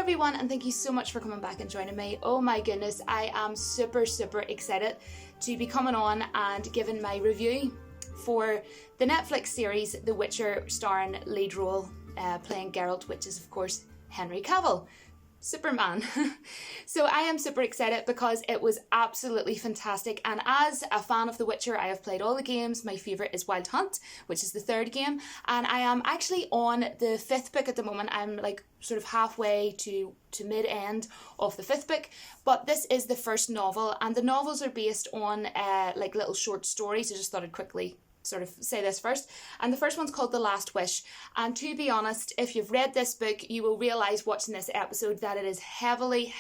everyone, and thank you so much for coming back and joining me. Oh my goodness, I am super excited to be coming on and giving my review for the Netflix series The Witcher, starring lead role playing Geralt, which is of course Henry Cavill, Superman. So I am super excited because it was absolutely fantastic, and as a fan of The Witcher, I have played all the games. My favourite is Wild Hunt, which is the third game, and I am actually on the fifth book at the moment. I'm like sort of halfway to mid-end of the fifth book, but this is the first novel, and the novels are based on like little short stories. I just thought I'd quickly sort of say this first, and the first one's called The Last Wish, and to be honest, if you've read this book, you will realise watching this episode that it is heavily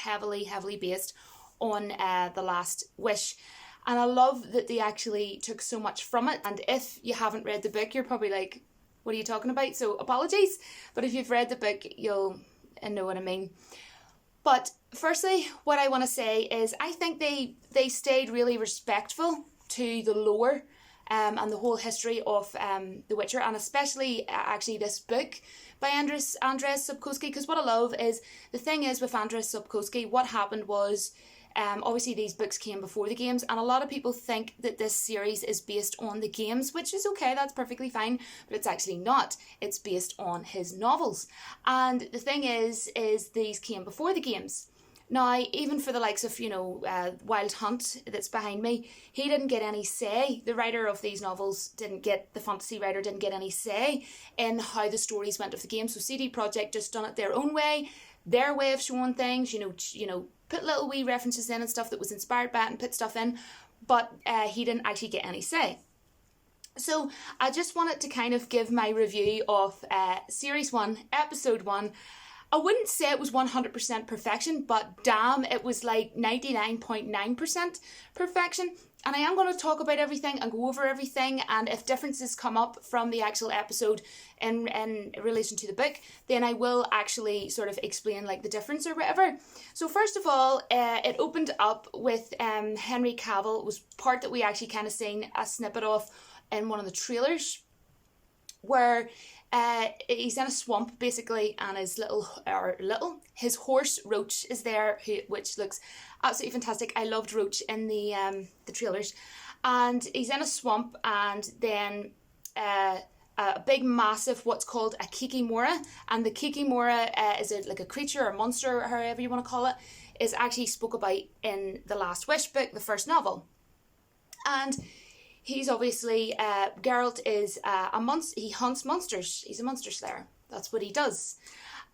based on The Last Wish, and I love that they actually took so much from it. And if you haven't read the book, you're probably like, what are you talking about? So apologies, but if you've read the book, you'll know what I mean. But firstly, what I want to say is I think they stayed really respectful to the lore and the whole history of The Witcher, and especially actually this book by Andrzej Sapkowski, because what I love is, the thing is with Andrzej Sapkowski, what happened was, obviously these books came before the games, and a lot of people think that this series is based on the games, which is okay, that's perfectly fine, but it's actually not. It's based on his novels, and the thing is these came before the games. Now, even for the likes of, Wild Hunt that's behind me, he didn't get any say. The writer of these novels the fantasy writer didn't get any say in how the stories went of the game. So CD Projekt just done it their own way, their way of showing things, put little wee references in and stuff that was inspired by it and put stuff in, but he didn't actually get any say. So I just wanted to kind of give my review of Series 1, Episode 1. I wouldn't say it was 100% perfection, but damn, it was like 99.9% perfection. And I am going to talk about everything and go over everything, and if differences come up from the actual episode in relation to the book, then I will actually sort of explain like the difference or whatever. So first of all, it opened up with Henry Cavill. It was part that we actually kind of seen a snippet of in one of the trailers, where he's in a swamp basically, and his horse Roach is there, which looks absolutely fantastic. I loved Roach in the trailers, and he's in a swamp, and then a big massive what's called a Kikimora, and the Kikimora is like a creature or monster, or however you want to call it, is actually spoke about in the Last Wish book, the first novel. And he's obviously, Geralt is a monster. He hunts monsters. He's a monster slayer. That's what he does.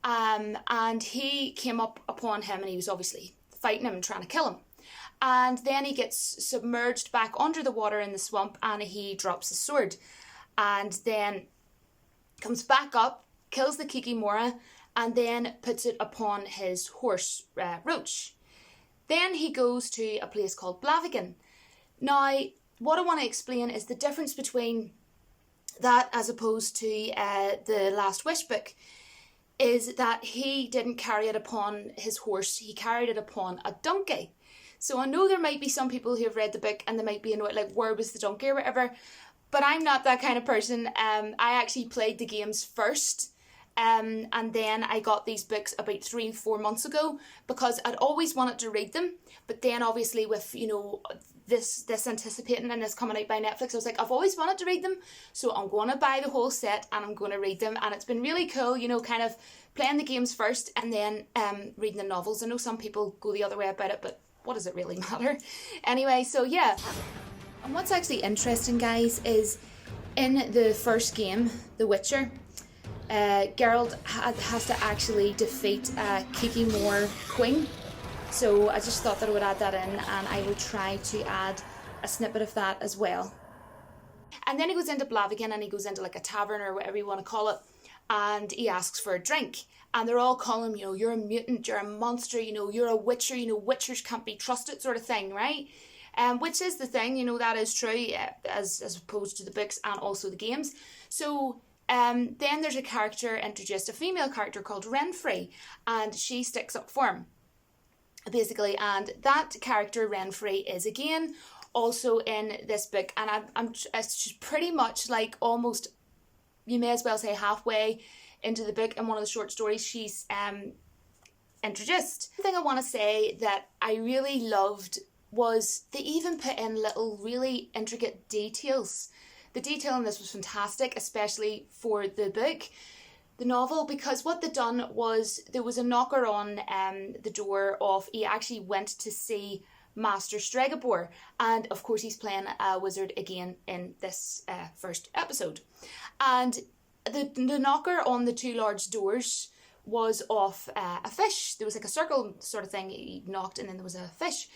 And he came up upon him, and he was obviously fighting him and trying to kill him. And then he gets submerged back under the water in the swamp, and he drops his sword. And then comes back up, kills the Kikimora, and then puts it upon his horse, Roach. Then he goes to a place called Blaviken. Now, what I want to explain is the difference between that as opposed to the Last Wish book is that he didn't carry it upon his horse, he carried it upon a donkey. So I know there might be some people who have read the book and they might be annoyed, like, where was the donkey or whatever, but I'm not that kind of person. I actually played the games first, and then I got these books about 3-4 months ago because I'd always wanted to read them, but then obviously with, this anticipating and this coming out by Netflix, I was like, I've always wanted to read them, so I'm going to buy the whole set and I'm going to read them. And it's been really cool, kind of playing the games first and then reading the novels. I know some people go the other way about it, but what does it really matter? Anyway, so yeah. And what's actually interesting, guys, is in the first game, The Witcher, Geralt has to actually defeat Kikimora Queen. So I just thought that I would add that in, and I will try to add a snippet of that as well. And then he goes into Blaviken, and he goes into like a tavern or whatever you want to call it, and he asks for a drink. And they're all calling him, you're a mutant, you're a monster, you're a witcher, witchers can't be trusted sort of thing, right? Which is the thing, that is true, as opposed to the books and also the games. So then there's a character introduced, a female character called Renfrey, and she sticks up for him, basically. And that character, Renfrey, is again also in this book, and it's pretty much like almost, you may as well say halfway into the book. In one of the short stories, she's introduced. The thing I want to say that I really loved was they even put in little really intricate details. The detail in this was fantastic, especially for the book, the novel, because what they'd done was there was a knocker on the door of, he actually went to see Master Stregobor, and of course he's playing a wizard again in this first episode. And the knocker on the two large doors was off a fish. There was like a circle sort of thing, he knocked and then there was a fish.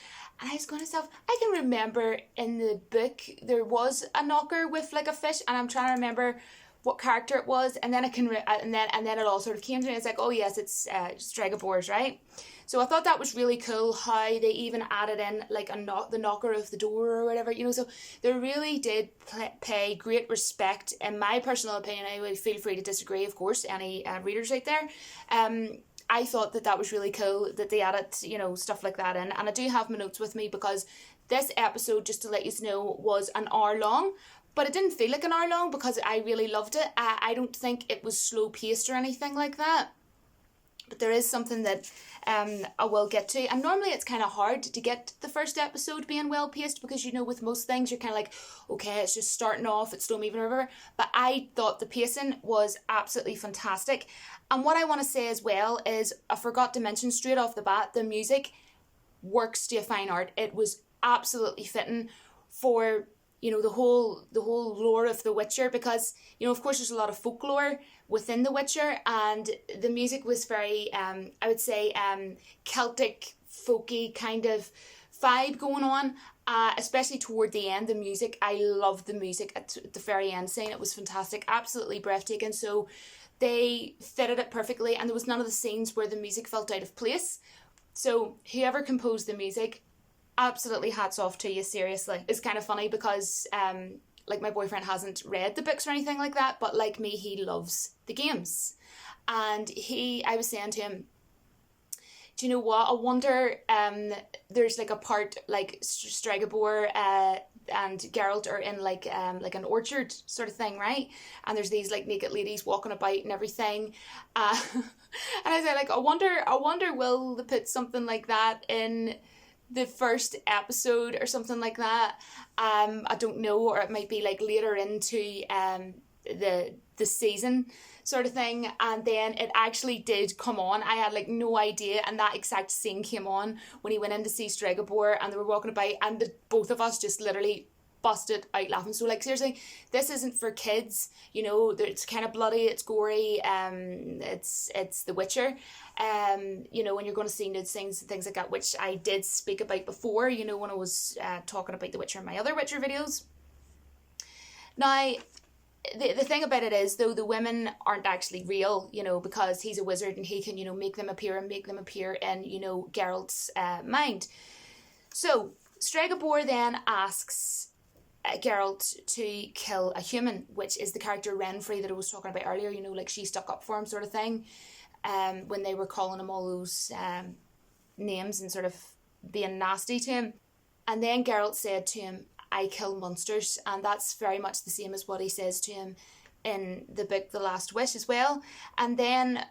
And I was going to myself, I can remember in the book there was a knocker with like a fish, and I'm trying to remember what character it was, and then and then it all sort of came to me. It's like, oh yes, it's Stregobor's, right? So I thought that was really cool how they even added in like the knocker of the door or whatever, you know. So they really did pay great respect, in my personal opinion. Anyway, feel free to disagree, of course, any readers out there. I thought that was really cool that they added, you know, stuff like that in. And I do have my notes with me because this episode, just to let you know, was an hour long. But it didn't feel like an hour long because I really loved it. I don't think it was slow paced or anything like that. But there is something that I will get to. And normally it's kind of hard to get the first episode being well paced because, you know, with most things you're kind of like, okay, it's just starting off, it's slow moving or whatever. But I thought the pacing was absolutely fantastic. And what I want to say as well is, I forgot to mention straight off the bat, the music works to a fine art. It was absolutely fitting for, you know, the whole lore of The Witcher, because, you know, of course there's a lot of folklore within The Witcher, and the music was very, I would say, Celtic, folky kind of vibe going on, especially toward the end. The music, I loved the music at the very end scene. It was fantastic, absolutely breathtaking. So they fitted it perfectly, and there was none of the scenes where the music felt out of place. So whoever composed the music, absolutely hats off to you, seriously. It's kind of funny because like my boyfriend hasn't read the books or anything like that, but like me, he loves the games. And I was saying to him, do you know what, I wonder, there's like a part like Stregobor and Geralt are in like an orchard sort of thing, right? And there's these like naked ladies walking about and everything. And I said, like, I wonder will they put something like that in the first episode or something like that. I don't know, or it might be like later into the season sort of thing. And then it actually did come on. I had like no idea, and that exact scene came on when he went in to see Stregobor and they were walking about, and both of us just literally busted out laughing. So like, seriously, this isn't for kids, you know. It's kind of bloody, it's gory, it's The Witcher, you know, when you're going to see nude scenes and things like that, which I did speak about before, you know, when I was talking about The Witcher in my other Witcher videos. Now, the thing about it is, though, the women aren't actually real, you know, because he's a wizard and he can, you know, make them appear in, you know, Geralt's mind. So Stregobor then asks Geralt to kill a human, which is the character Renfrey that I was talking about earlier, you know, like she stuck up for him sort of thing, when they were calling him all those names and sort of being nasty to him. And then Geralt said to him, I kill monsters, and that's very much the same as what he says to him in the book The Last Wish as well. And then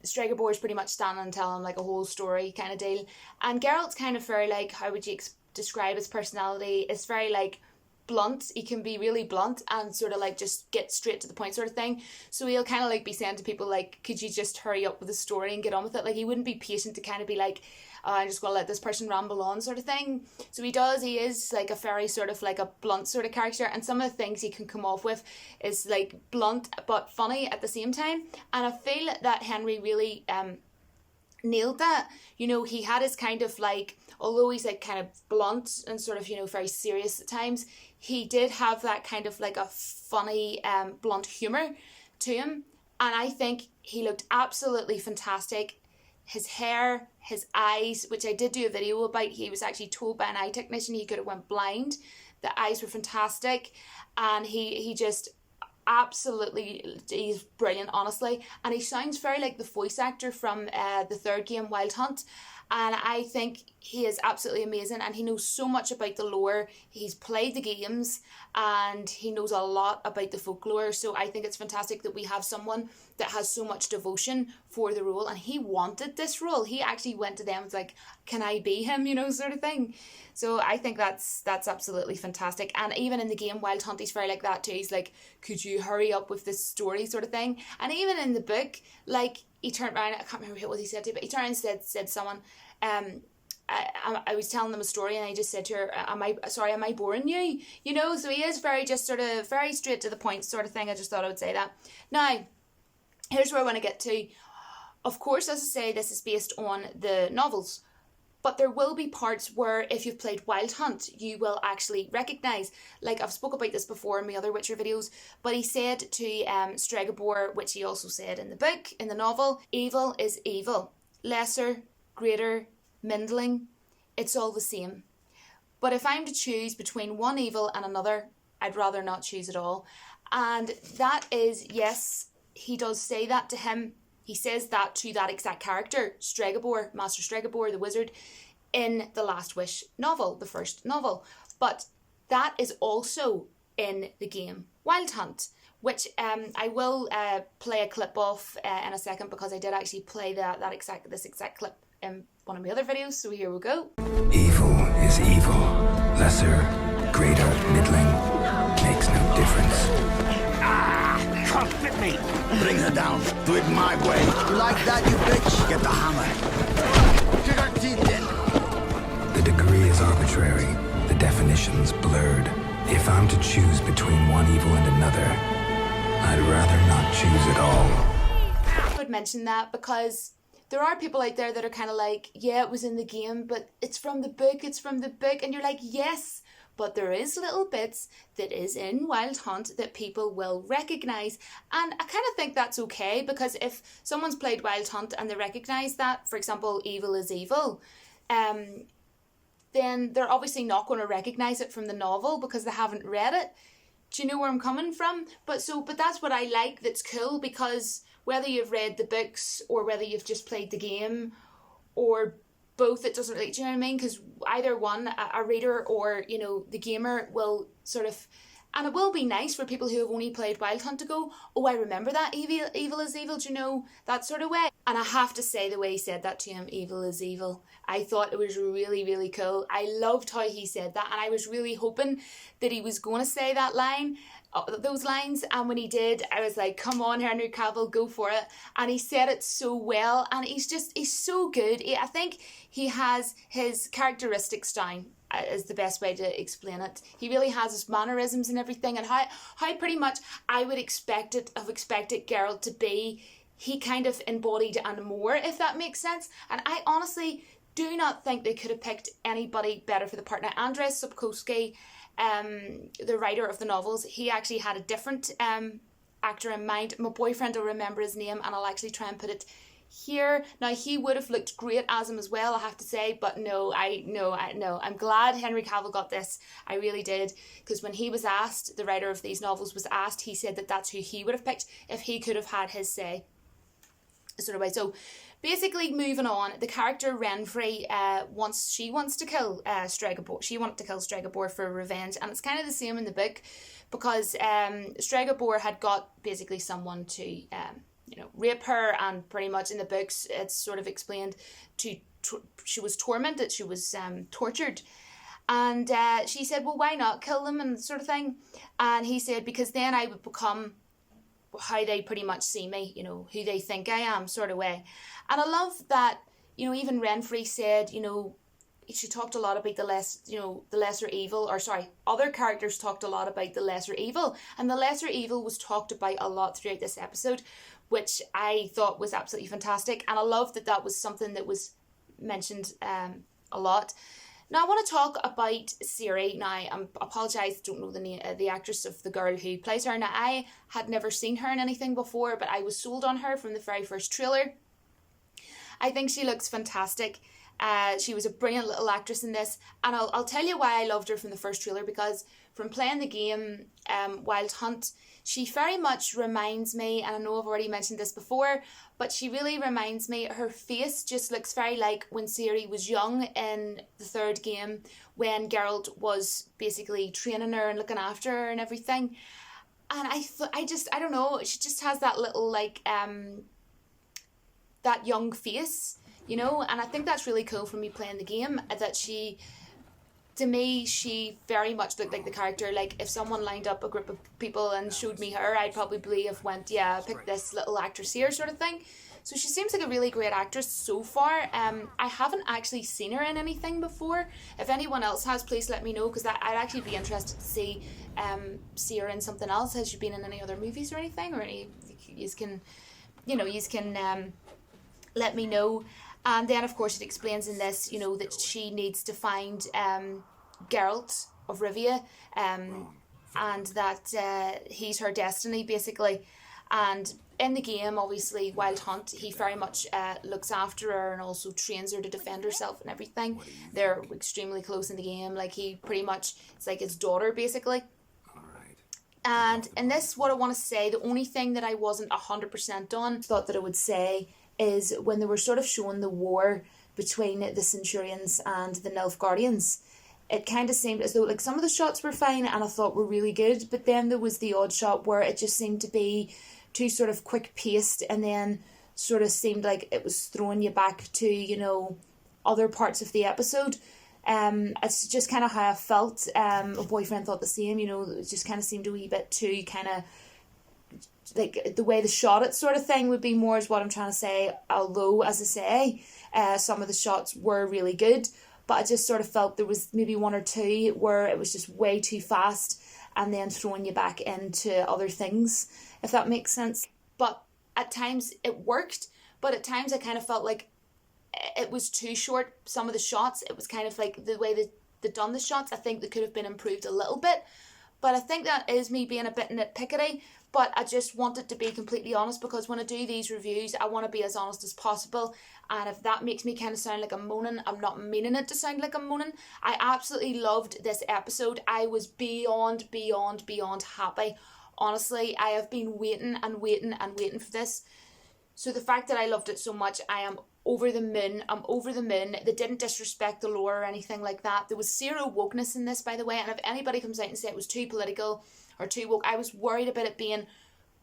Stregobor is pretty much standing and telling him like a whole story kind of deal, and Geralt's kind of very like, how would you describe his personality? It's very like blunt. He can be really blunt and sort of like just get straight to the point sort of thing. So he'll kind of like be saying to people like, could you just hurry up with the story and get on with it? Like, he wouldn't be patient to kind of be like, oh, I'm just going to let this person ramble on sort of thing. So he is like a very sort of like a blunt sort of character, and some of the things he can come off with is like blunt but funny at the same time. And I feel that Henry really nailed that. You know, he had his kind of like, although he's like kind of blunt and sort of, you know, very serious at times, he did have that kind of like a funny blunt humour to him. And I think he looked absolutely fantastic. His hair, his eyes, which I did do a video about, he was actually told by an eye technician he could have went blind. The eyes were fantastic, and he just absolutely, he's brilliant, honestly. And he sounds very like the voice actor from the third game, Wild Hunt. And I think he is absolutely amazing, and he knows so much about the lore. He's played the games and he knows a lot about the folklore. So I think it's fantastic that we have someone that has so much devotion for the role, and he wanted this role. He actually went to them and was like, can I be him, sort of thing. So I think that's absolutely fantastic. And even in the game, Wild Hunt, he's very like that too. He's like, could you hurry up with this story, sort of thing. And even in the book, like, he turned around, I can't remember what he said to, but he turned around and said to someone, I was telling them a story, and I just said to her, am I boring you? So he is very just sort of very straight to the point sort of thing. I just thought I would say that. Now, here's where I want to get to. Of course, as I say, this is based on the novels, but there will be parts where if you've played Wild Hunt, you will actually recognise, like I've spoke about this before in my other Witcher videos, but he said to Stregobor, which he also said in the book, in the novel, evil is evil. Lesser, greater, middling, it's all the same. But if I'm to choose between one evil and another, I'd rather not choose at all. And that is, yes, he does say that to him. He says that to that exact character, Stregobor, Master Stregobor, the wizard, in the Last Wish novel, the first novel. But that is also in the game Wild Hunt, which I will play a clip of in a second, because I did actually play this exact clip in one of my other videos. So here we go. Evil is evil. Lesser, greater, middling, makes no difference. Can't fit me! Bring her down. Do it my way. You like that, you bitch? Get the hammer. Kick her teeth in. The degree is arbitrary. The definition's blurred. If I'm to choose between one evil and another, I'd rather not choose at all. I would mention that because there are people out there that are kind of like, yeah, it was in the game, but it's from the book, and you're like, yes, but there is little bits that is in Wild Hunt that people will recognise, and I kind of think that's okay, because if someone's played Wild Hunt and they recognise that, for example, evil is evil, then they're obviously not going to recognise it from the novel because they haven't read it. Do you know where I'm coming from? But that's what I like, that's cool, because whether you've read the books or whether you've just played the game or both, it doesn't really, do you know what I mean? Because either one, a reader or, the gamer will sort of, and it will be nice for people who have only played Wild Hunt to go, oh, I remember that, evil is evil, do you know, that sort of way. And I have to say, the way he said that to him, evil is evil, I thought it was really, really cool. I loved how he said that, and I was really hoping that he was going to say that line, those lines, and when he did, I was like, come on, Henry Cavill, go for it. And he said it so well, and he's so good. I think he has his characteristics down, is the best way to explain it. He really has his mannerisms and everything, and how pretty much I would have expected Geralt to be. He kind of embodied and more, if that makes sense. And I honestly do not think they could have picked anybody better for the part. Now, Andrzej Sapkowski, the writer of the novels, he actually had a different actor in mind. My boyfriend will remember his name, and I'll actually try and put it here. Now, he would have looked great as him as well, I have to say, but no, I'm glad Henry Cavill got this. I really did, because when he was asked, the writer of these novels was asked, he said that that's who he would have picked if he could have had his say, sort of way. So basically, moving on, the character Renfrey wants to kill Stregobor. She wanted to kill Stregobor for revenge, and it's kind of the same in the book, because Stregobor had got basically someone to rape her, and pretty much in the books it's sort of explained she was tormented, she was tortured, and she said, well, why not kill them, and sort of thing. And he said, because then I would become how they pretty much see me, who they think I am, sort of way. And I love that, even Renfrey said, she talked a lot about the lesser evil, or sorry, other characters talked a lot about the lesser evil, and the lesser evil was talked about a lot throughout this episode, which I thought was absolutely fantastic, and I love that was something that was mentioned a lot. Now, I want to talk about Siri. Now, I apologise, don't know the name, the actress of the girl who plays her. Now, I had never seen her in anything before, but I was sold on her from the very first trailer. I think she looks fantastic. She was a brilliant little actress in this, and I'll tell you why I loved her from the first trailer, because from playing the game Wild Hunt, she very much reminds me, and I know I've already mentioned this before, but she really reminds me, her face just looks very like when Ciri was young in the third game, when Geralt was basically training her and looking after her and everything. And I don't know, she just has that little, like, that young face, you know, and I think that's really cool for me playing the game, that to me, she very much looked like the character. Like, if someone lined up a group of people and showed me her, I'd probably have went, yeah, pick this little actress here, sort of thing. So she seems like a really great actress so far. I haven't actually seen her in anything before. If anyone else has, please let me know, because I'd actually be interested to see her in something else. Has she been in any other movies or anything? Or you can let me know. And then, of course, it explains in this, you know, that she needs to find Geralt of Rivia, and that he's her destiny, basically. And in the game, obviously, Wild Hunt, he very much looks after her and also trains her to defend herself and everything. They're extremely close in the game. Like, he pretty much, it's like his daughter, basically. And in this, what I want to say, the only thing that I wasn't 100% on, thought that I would say, is when they were sort of showing the war between the Centurions and the Nilfgaardians, it kind of seemed as though, like, some of the shots were fine and I thought were really good, but then there was the odd shot where it just seemed to be too sort of quick paced, and then sort of seemed like it was throwing you back to, you know, other parts of the episode. It's just kind of how I felt. My boyfriend thought the same, you know, it just kind of seemed a wee bit too kind of, like, the way they shot it sort of thing would be more is what I'm trying to say, although, as I say, some of the shots were really good, but I just sort of felt there was maybe one or two where it was just way too fast and then throwing you back into other things, if that makes sense. But at times it worked, but at times I kind of felt like it was too short. Some of the shots, it was kind of like the way they done the shots, I think they could have been improved a little bit. But I think that is me being a bit nitpickety. But I just wanted to be completely honest, because when I do these reviews, I want to be as honest as possible. And if that makes me kind of sound like I'm moaning, I'm not meaning it to sound like I'm moaning. I absolutely loved this episode. I was beyond happy. Honestly, I have been waiting for this. So the fact that I loved it so much, I am over the moon. I'm over the moon. They didn't disrespect the lore or anything like that. There was zero wokeness in this, by the way. And if anybody comes out and say it was too political or too woke, I was worried about it being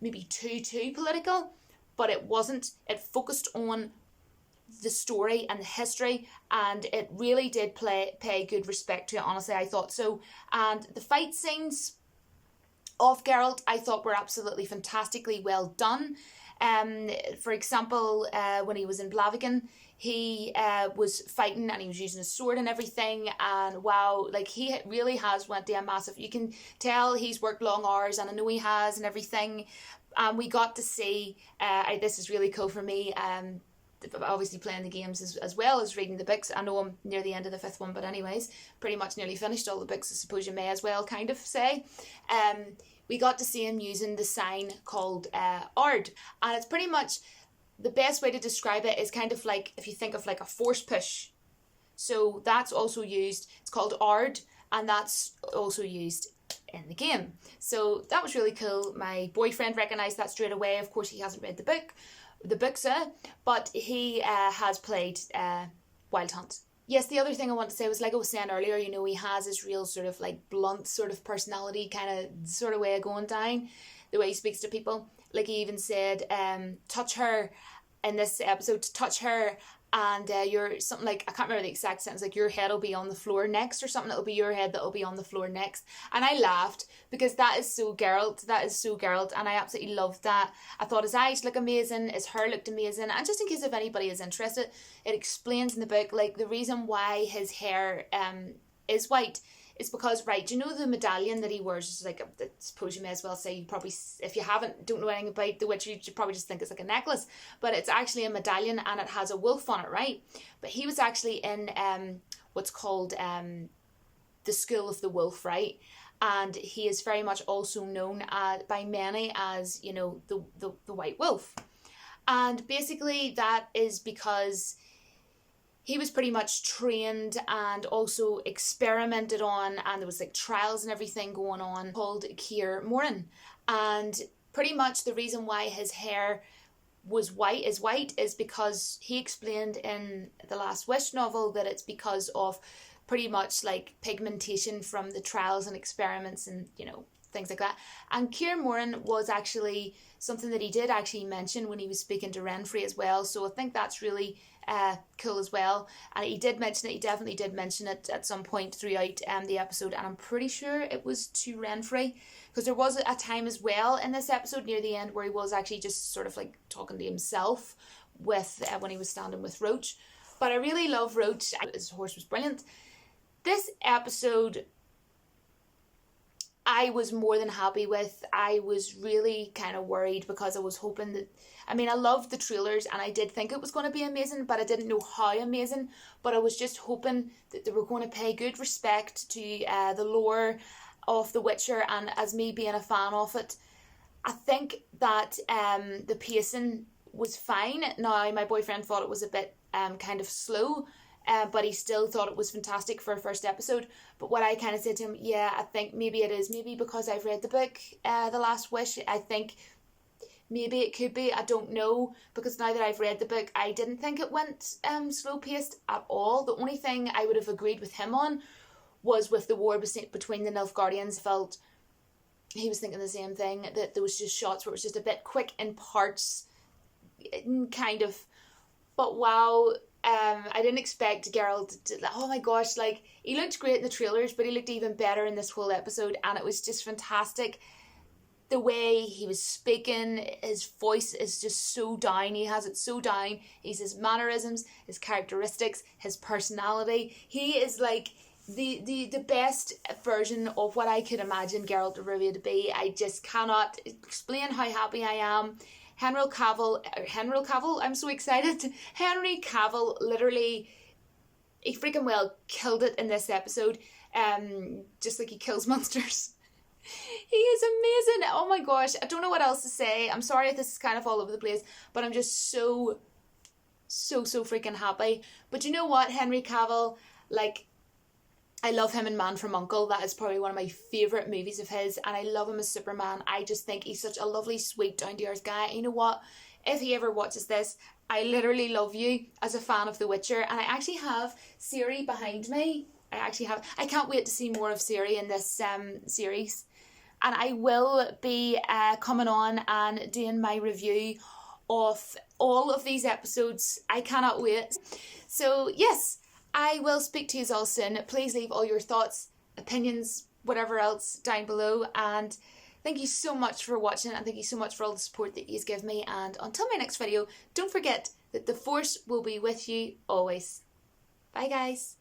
maybe too political, but it wasn't. It focused on the story and the history, and it really did pay good respect to it. Honestly, I thought so. And the fight scenes of Geralt, I thought were absolutely fantastically well done. For example, when he was in Blaviken, he was fighting and he was using his sword and everything, and wow, like, he really has went to a massive, you can tell he's worked long hours, and I know he has, and everything. We got to see, this is really cool for me, obviously playing the games as well as reading the books. I know I'm near the end of the 5th one, but anyways, pretty much nearly finished all the books, I suppose you may as well kind of say. We got to see him using the sign called Ard, and it's pretty much, the best way to describe it is kind of like, if you think of like a force push, so that's also used, it's called Ard, and that's also used in the game. So that was really cool. My boyfriend recognised that straight away. Of course, he hasn't read the books, but he has played Wild Hunt. Yes, the other thing I want to say was, like I was saying earlier, you know, he has his real sort of like blunt sort of personality, kind of sort of way of going down, the way he speaks to people. Like, he even said, touch her in this episode, touch her, and you're something like, I can't remember the exact sentence, like, your head will be on the floor next, or something. It'll be your head that'll be on the floor next. And I laughed, because that is so Geralt, and I absolutely loved that. I thought his eyes look amazing, his hair looked amazing, and just in case if anybody is interested, it explains in the book, like, the reason why his hair is white is because, right, do you know the medallion that he wears? It's like, I suppose you may as well say, you probably, if you don't know anything about The Witcher, you should probably just think it's like a necklace, but it's actually a medallion, and it has a wolf on it, right? But he was actually in what's called the School of the Wolf, right? And he is very much also known by many as, you know, the White Wolf. And basically that is because he was pretty much trained and also experimented on, and there was like trials and everything going on, called Keir Morin. And pretty much the reason why his hair is white is because he explained in the Last Wish novel that it's because of pretty much like pigmentation from the trials and experiments and, you know, things like that. And Kieran Moran was actually something that he did actually mention when he was speaking to Renfrey as well, so I think that's really cool as well. And he did mention it, he definitely did mention it at some point throughout the episode, and I'm pretty sure it was to Renfrey, because there was a time as well in this episode near the end where he was actually just sort of like talking to himself with when he was standing with Roach. But I really love Roach. His horse was brilliant. This episode I was more than happy with. I was really kind of worried because I was hoping that, I mean, I loved the trailers and I did think it was going to be amazing, but I didn't know how amazing. But I was just hoping that they were going to pay good respect to the lore of The Witcher, and as me being a fan of it, I think that the pacing was fine. Now, my boyfriend thought it was a bit kind of slow, but he still thought it was fantastic for a first episode. But what I kind of said to him, yeah, I think maybe it is. Maybe because I've read the book, The Last Wish, I think maybe it could be. I don't know. Because now that I've read the book, I didn't think it went slow-paced at all. The only thing I would have agreed with him on was with the war between the Nilfgaardians. Felt he was thinking the same thing, that there was just shots where it was just a bit quick in parts, kind of. But wow, I didn't expect Geralt to, oh my gosh, like, he looked great in the trailers, but he looked even better in this whole episode, and it was just fantastic. The way he was speaking, his voice is just so down, he has it so down. He's his mannerisms, his characteristics, his personality. He is like the best version of what I could imagine Geralt of Rivia to be. I just cannot explain how happy I am. Henry Cavill, I'm so excited. Henry Cavill, literally, he freaking well killed it in this episode. Just like he kills monsters. He is amazing. Oh my gosh, I don't know what else to say. I'm sorry if this is kind of all over the place, but I'm just so freaking happy. But you know what, Henry Cavill, like, I love him in Man from U.N.C.L.E. That is probably one of my favourite movies of his, and I love him as Superman. I just think he's such a lovely, sweet, down-to-earth guy. And you know what? If he ever watches this, I literally love you as a fan of The Witcher, and I actually have Siri behind me. I can't wait to see more of Siri in this series. And I will be coming on and doing my review of all of these episodes. I cannot wait. So yes, I will speak to you all soon. Please leave all your thoughts, opinions, whatever else down below. And thank you so much for watching, and thank you so much for all the support that you give me. And until my next video, don't forget that the Force will be with you always. Bye guys.